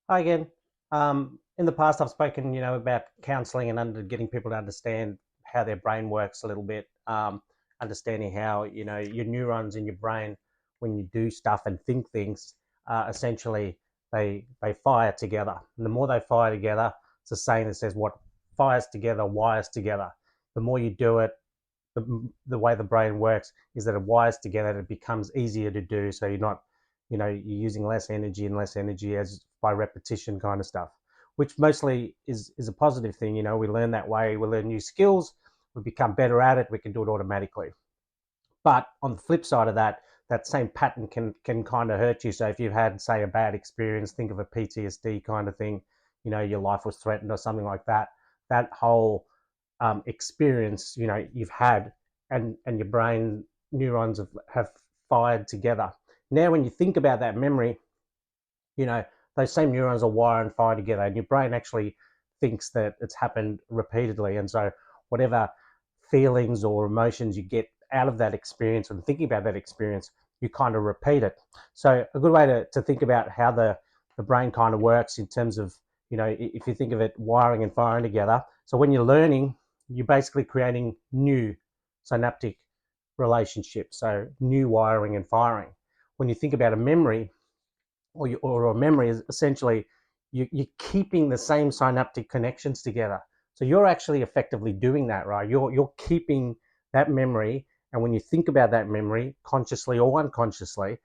Hi again. In the past, I've spoken, about counselling and getting people to understand how their brain works a little bit, understanding how, your neurons in your brain, when you do stuff and think things, essentially they fire together. And the more they fire together, it's a saying that says what fires together wires together. The more you do it, the way the brain works is that it wires together and it becomes easier to do. So you're not, you're using less energy and less energy as by repetition kind of stuff, which mostly is a positive thing. We learn that way. We learn new skills. We become better at it. We can do it automatically. But on the flip side of that, that same pattern can kind of hurt you. So if you've had, say, a bad experience, think of a PTSD kind of thing, your life was threatened or something like that. That whole experience, you've had, and your brain neurons have fired together. Now, when you think about that memory, you know those same neurons are wire and fire together, and your brain actually thinks that it's happened repeatedly. And so, whatever feelings or emotions you get out of that experience and thinking about that experience, you kind of repeat it. So, a good way to think about how the brain kind of works in terms of, if you think of it wiring and firing together. So, when you're learning, you're basically creating new synaptic relationships, so new wiring and firing. When you think about a memory, or a memory, is essentially you're keeping the same synaptic connections together. So you're actually effectively doing that, right? You're keeping that memory, and when you think about that memory, consciously or unconsciously,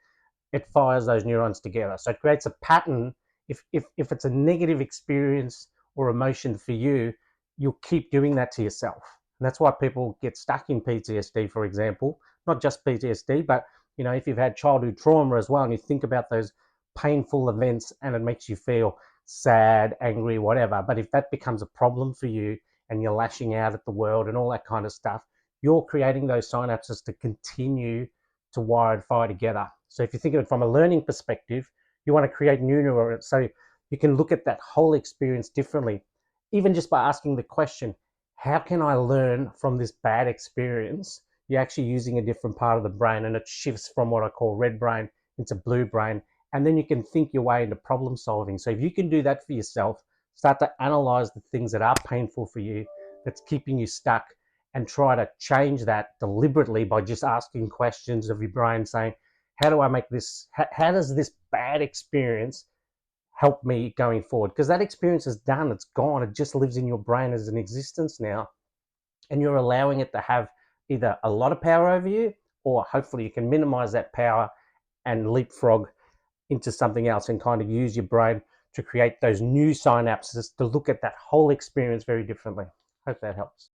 it fires those neurons together. So it creates a pattern. If it's a negative experience or emotion for you, you'll keep doing that to yourself. And that's why people get stuck in PTSD, for example. Not just PTSD, but if you've had childhood trauma as well, and you think about those painful events and it makes you feel sad, angry, whatever. But if that becomes a problem for you and you're lashing out at the world and all that kind of stuff, you're creating those synapses to continue to wire and fire together. So if you think of it from a learning perspective, you want to create new neurons. So you can look at that whole experience differently, even just by asking the question, how can I learn from this bad experience? You're actually using a different part of the brain, and it shifts from what I call red brain into blue brain. And then you can think your way into problem solving. So if you can do that for yourself, start to analyze the things that are painful for you, that's keeping you stuck, and try to change that deliberately by just asking questions of your brain, saying, how do I make this, how does this bad experience help me going forward? Because that experience is done, it's gone, it just lives in your brain as an existence now, and you're allowing it to have either a lot of power over you, or hopefully you can minimize that power and leapfrog into something else and kind of use your brain to create those new synapses to look at that whole experience very differently. Hope that helps.